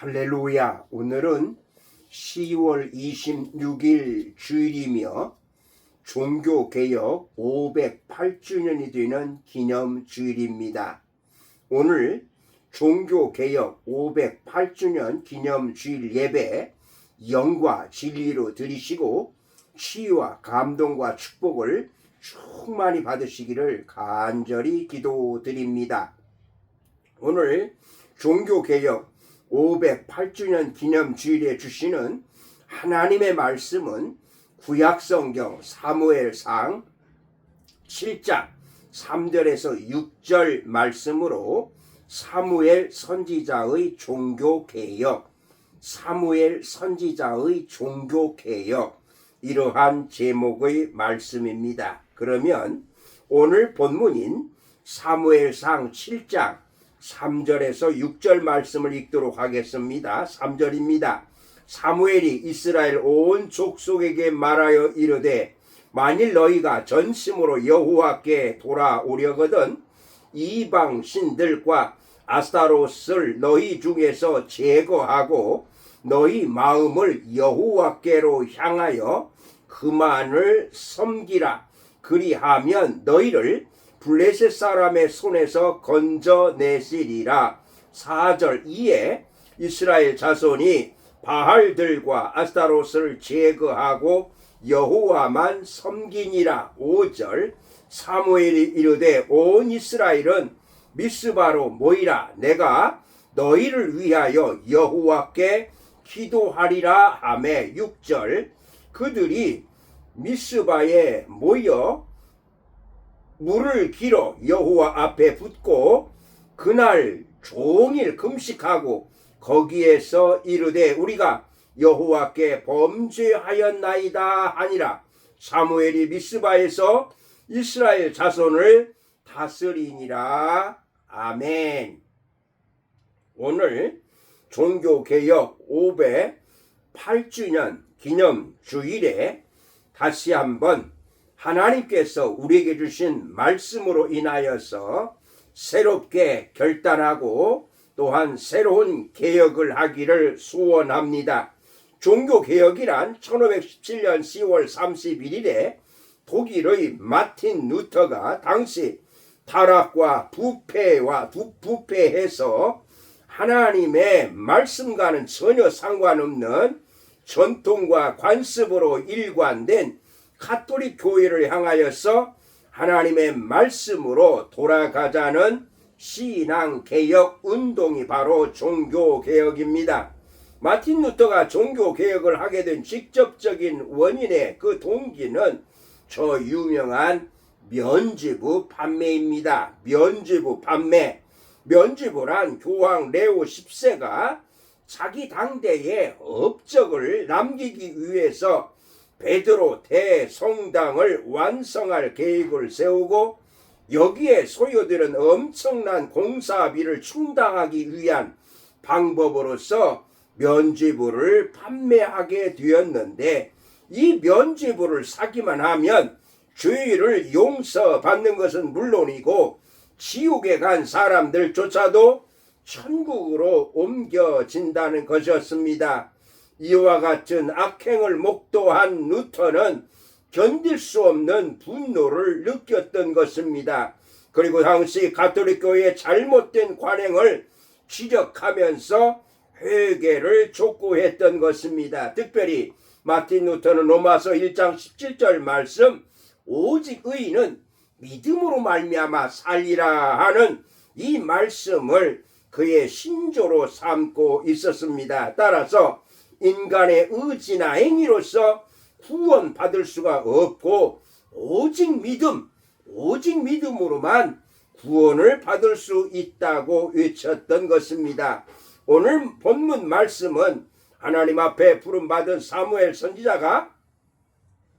할렐루야. 오늘은 10월 26일 주일이며 종교개혁 508주년이 되는 기념주일입니다. 오늘 종교개혁 508주년 기념주일 예배 영과 진리로 드리시고 치유와 감동과 축복을 충만히 받으시기를 간절히 기도드립니다. 오늘 종교개혁 508주년 기념주일에 주시는 하나님의 말씀은 구약성경 사무엘상 7장 3절에서 6절 말씀으로 사무엘 선지자의 종교개혁, 사무엘 선지자의 종교개혁, 이러한 제목의 말씀입니다. 그러면 오늘 본문인 사무엘상 7장 3절에서 6절 말씀을 읽도록 하겠습니다. 3절입니다. 사무엘이 이스라엘 온 족속에게 말하여 이르되 만일 너희가 전심으로 여호와께 돌아오려거든 이방 신들과 아스타롯을 너희 중에서 제거하고 너희 마음을 여호와께로 향하여 그만을 섬기라. 그리하면 너희를 블레셋 사람의 손에서 건져내시리라. 4절 이에 이스라엘 자손이 바알들과 아스타롯을 제거하고 여호와만 섬기니라. 5절 사무엘이 이르되 온 이스라엘은 미스바로 모이라. 내가 너희를 위하여 여호와께 기도하리라 하매. 6절 그들이 미스바에 모여 물을 길어 여호와 앞에 붓고 그날 종일 금식하고 거기에서 이르되 우리가 여호와께 범죄하였나이다 하니라. 사무엘이 미스바에서 이스라엘 자손을 다스리니라. 아멘. 오늘 종교개혁 508주년 기념주일에 다시 한번 하나님께서 우리에게 주신 말씀으로 인하여서 새롭게 결단하고 또한 새로운 개혁을 하기를 소원합니다. 종교개혁이란 1517년 10월 31일에 독일의 마틴 루터가 당시 타락과 부패해서 하나님의 말씀과는 전혀 상관없는 전통과 관습으로 일관된 가톨릭 교회를 향하여서 하나님의 말씀으로 돌아가자는 신앙개혁 운동이 바로 종교개혁입니다. 마틴 루터가 종교개혁을 하게 된 직접적인 원인의 그 동기는 저 유명한 면죄부 판매입니다. 면죄부 판매. 면죄부란 교황 레오 10세가 자기 당대에 업적을 남기기 위해서 베드로 대성당을 완성할 계획을 세우고 여기에 소요되는 엄청난 공사비를 충당하기 위한 방법으로서 면죄부를 판매하게 되었는데 이 면죄부를 사기만 하면 죄를 용서받는 것은 물론이고 지옥에 간 사람들조차도 천국으로 옮겨진다는 것이었습니다. 이와 같은 악행을 목도한 루터는 견딜 수 없는 분노를 느꼈던 것입니다. 그리고 당시 가톨릭 교회의 잘못된 관행을 지적하면서 회개를 촉구했던 것입니다. 특별히 마틴 루터는 로마서 1장 17절 말씀 오직 의인은 믿음으로 말미암아 살리라 하는 이 말씀을 그의 신조로 삼고 있었습니다. 따라서 인간의 의지나 행위로서 구원받을 수가 없고 오직 믿음으로만 구원을 받을 수 있다고 외쳤던 것입니다. 오늘 본문 말씀은 하나님 앞에 부름받은 사무엘 선지자가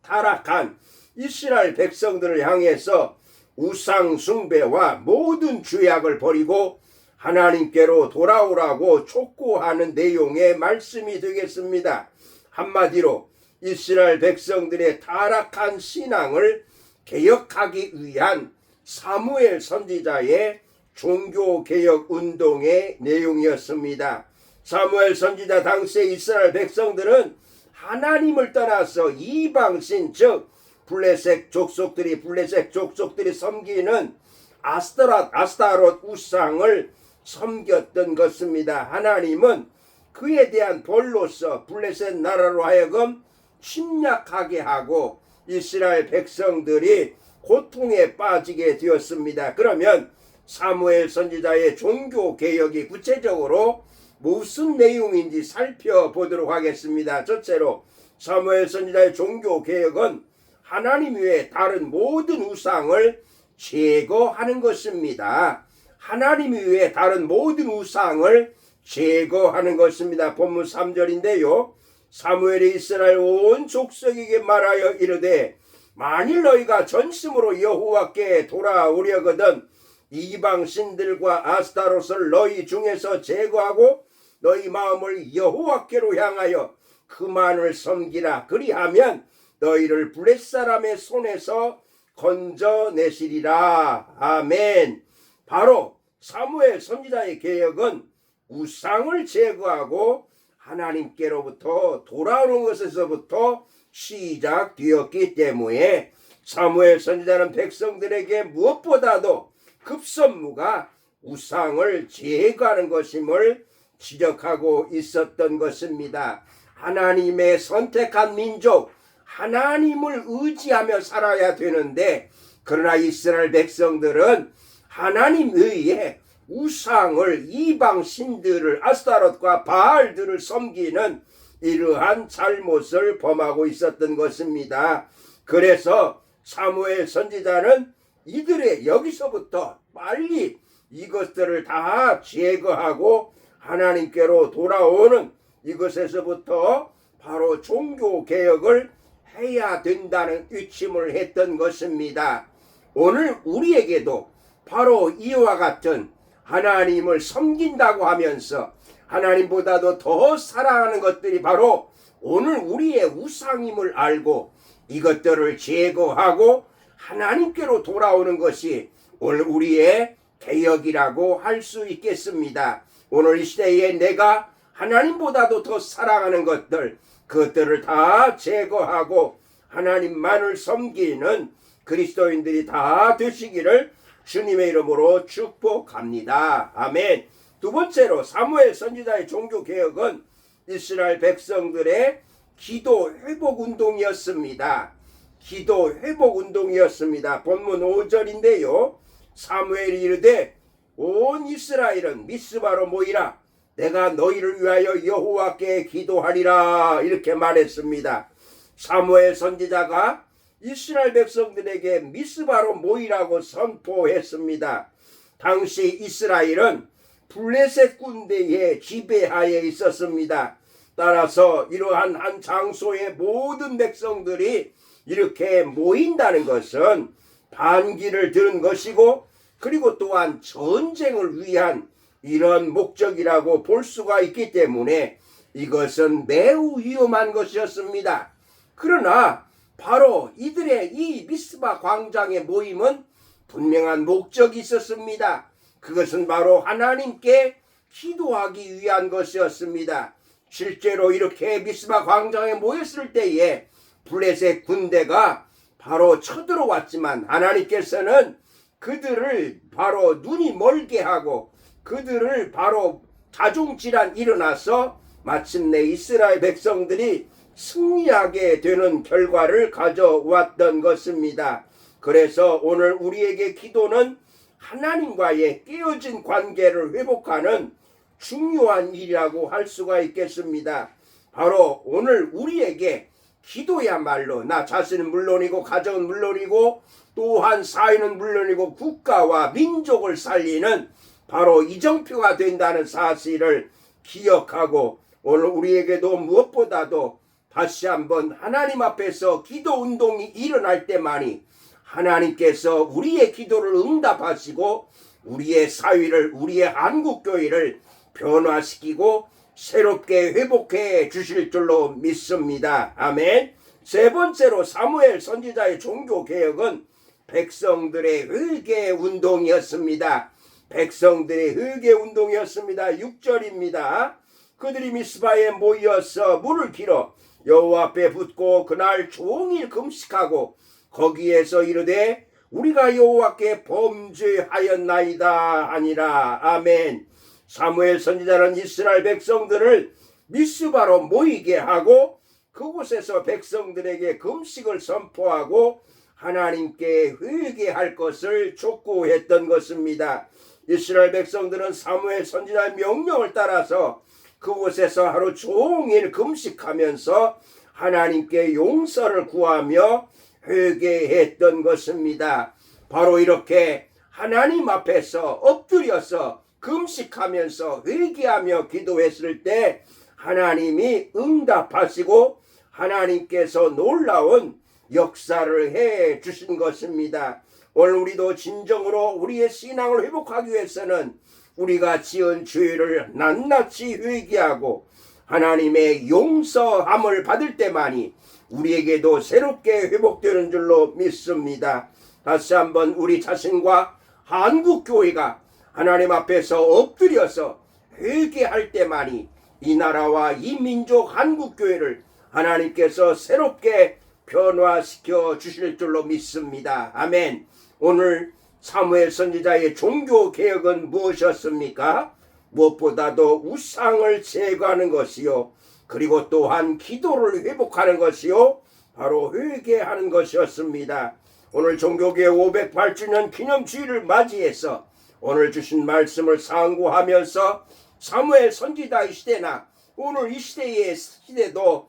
타락한 이스라엘 백성들을 향해서 우상 숭배와 모든 죄악을 버리고 하나님께로 돌아오라고 촉구하는 내용의 말씀이 되겠습니다. 한마디로 이스라엘 백성들의 타락한 신앙을 개혁하기 위한 사무엘 선지자의 종교개혁 운동의 내용이었습니다. 사무엘 선지자 당시에 이스라엘 백성들은 하나님을 떠나서 이방신 즉 블레셋 족속들이 섬기는 아스타롯 우상을 섬겼던 것입니다. 하나님은 그에 대한 벌로서 블레셋 나라로 하여금 침략하게 하고 이스라엘 백성들이 고통에 빠지게 되었습니다. 그러면 사무엘 선지자의 종교 개혁이 구체적으로 무슨 내용인지 살펴보도록 하겠습니다. 첫째로 사무엘 선지자의 종교 개혁은 하나님 외에 다른 모든 우상을 제거하는 것입니다. 하나님 외에 다른 모든 우상을 제거하는 것입니다. 본문 3절인데요. 사무엘이 이스라엘 온 족속에게 말하여 이르되 만일 너희가 전심으로 여호와께 돌아오려거든 이방 신들과 아스타롯을 너희 중에서 제거하고 너희 마음을 여호와께로 향하여 그만을 섬기라. 그리하면 너희를 블레셋 사람의 손에서 건져내시리라. 아멘. 바로 사무엘 선지자의 개혁은 우상을 제거하고 하나님께로부터 돌아오는 것에서부터 시작되었기 때문에 사무엘 선지자는 백성들에게 무엇보다도 급선무가 우상을 제거하는 것임을 지적하고 있었던 것입니다. 하나님의 선택한 민족, 하나님을 의지하며 살아야 되는데 그러나 이스라엘 백성들은 하나님 외에 우상을 이방 신들을 아스타롯과 바알들을 섬기는 이러한 잘못을 범하고 있었던 것입니다. 그래서 사무엘 선지자는 이들의 여기서부터 빨리 이것들을 다 제거하고 하나님께로 돌아오는 이것에서부터 바로 종교개혁을 해야 된다는 위침을 했던 것입니다. 오늘 우리에게도 바로 이와 같은 하나님을 섬긴다고 하면서 하나님보다도 더 사랑하는 것들이 바로 오늘 우리의 우상임을 알고 이것들을 제거하고 하나님께로 돌아오는 것이 오늘 우리의 개혁이라고 할 수 있겠습니다. 오늘 이 시대에 내가 하나님보다도 더 사랑하는 것들, 그것들을 다 제거하고 하나님만을 섬기는 그리스도인들이 다 되시기를 주님의 이름으로 축복합니다. 아멘. 두 번째로 사무엘 선지자의 종교개혁은 이스라엘 백성들의 기도 회복 운동이었습니다. 기도 회복 운동이었습니다. 본문 5절인데요. 사무엘이 이르되 온 이스라엘은 미스바로 모이라. 내가 너희를 위하여 여호와께 기도하리라. 이렇게 말했습니다. 사무엘 선지자가 이스라엘 백성들에게 미스바로 모이라고 선포했습니다. 당시 이스라엘은 블레셋 군대의 지배하에 있었습니다. 따라서 이러한 한 장소의 모든 백성들이 이렇게 모인다는 것은 반기를 드는 것이고 그리고 또한 전쟁을 위한 이런 목적이라고 볼 수가 있기 때문에 이것은 매우 위험한 것이었습니다. 그러나 바로 이들의 이 미스바 광장의 모임은 분명한 목적이 있었습니다. 그것은 바로 하나님께 기도하기 위한 것이었습니다. 실제로 이렇게 미스바 광장에 모였을 때에 블레셋 군대가 바로 쳐들어왔지만 하나님께서는 그들을 바로 눈이 멀게 하고 그들을 바로 자중질환 일어나서 마침내 이스라엘 백성들이 승리하게 되는 결과를 가져왔던 것입니다. 그래서 오늘 우리에게 기도는 하나님과의 깨어진 관계를 회복하는 중요한 일이라고 할 수가 있겠습니다. 바로 오늘 우리에게 기도야말로 나 자신은 물론이고 가정은 물론이고 또한 사회는 물론이고 국가와 민족을 살리는 바로 이정표가 된다는 사실을 기억하고 오늘 우리에게도 무엇보다도 다시 한번 하나님 앞에서 기도 운동이 일어날 때만이 하나님께서 우리의 기도를 응답하시고 우리의 사회를 우리의 한국교회를 변화시키고 새롭게 회복해 주실 줄로 믿습니다. 아멘. 세 번째로 사무엘 선지자의 종교개혁은 백성들의 회개 운동이었습니다. 백성들의 회개 운동이었습니다. 6절입니다. 그들이 미스바에 모여서 물을 길어 여호와 앞에 붓고 그날 종일 금식하고 거기에서 이르되 우리가 여호와께 범죄하였나이다 하니라. 아멘. 사무엘 선지자는 이스라엘 백성들을 미스바로 모이게 하고 그곳에서 백성들에게 금식을 선포하고 하나님께 회개할 것을 촉구했던 것입니다. 이스라엘 백성들은 사무엘 선지자의 명령을 따라서 그곳에서 하루 종일 금식하면서 하나님께 용서를 구하며 회개했던 것입니다. 바로 이렇게 하나님 앞에서 엎드려서 금식하면서 회개하며 기도했을 때 하나님이 응답하시고 하나님께서 놀라운 역사를 해 주신 것입니다. 오늘 우리도 진정으로 우리의 신앙을 회복하기 위해서는 우리가 지은 죄를 낱낱이 회개하고 하나님의 용서함을 받을 때만이 우리에게도 새롭게 회복되는 줄로 믿습니다. 다시 한번 우리 자신과 한국교회가 하나님 앞에서 엎드려서 회개할 때만이 이 나라와 이 민족 한국교회를 하나님께서 새롭게 변화시켜 주실 줄로 믿습니다. 아멘. 오늘 사무엘 선지자의 종교개혁은 무엇이었습니까? 무엇보다도 우상을 제거하는 것이요, 그리고 또한 기도를 회복하는 것이요, 바로 회개하는 것이었습니다. 오늘 종교개혁 508주년 기념주일을 맞이해서 오늘 주신 말씀을 상고하면서 사무엘 선지자의 시대나 오늘 이 시대도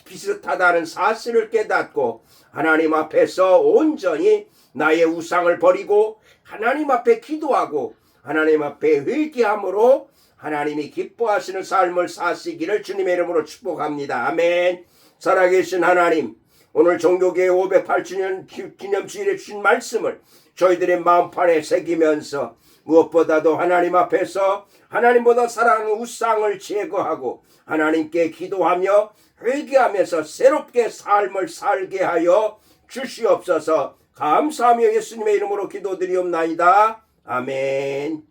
비슷하다는 사실을 깨닫고 하나님 앞에서 온전히 나의 우상을 버리고 하나님 앞에 기도하고 하나님 앞에 회개함으로 하나님이 기뻐하시는 삶을 사시기를 주님의 이름으로 축복합니다. 아멘. 살아계신 하나님, 오늘 종교개혁 508주년 기념주일에 주신 말씀을 저희들의 마음판에 새기면서 무엇보다도 하나님 앞에서 하나님보다 사랑하는 우상을 제거하고 하나님께 기도하며 회개하면서 새롭게 삶을 살게 하여 주시옵소서. 감사하며 예수님의 이름으로 기도드리옵나이다. 아멘.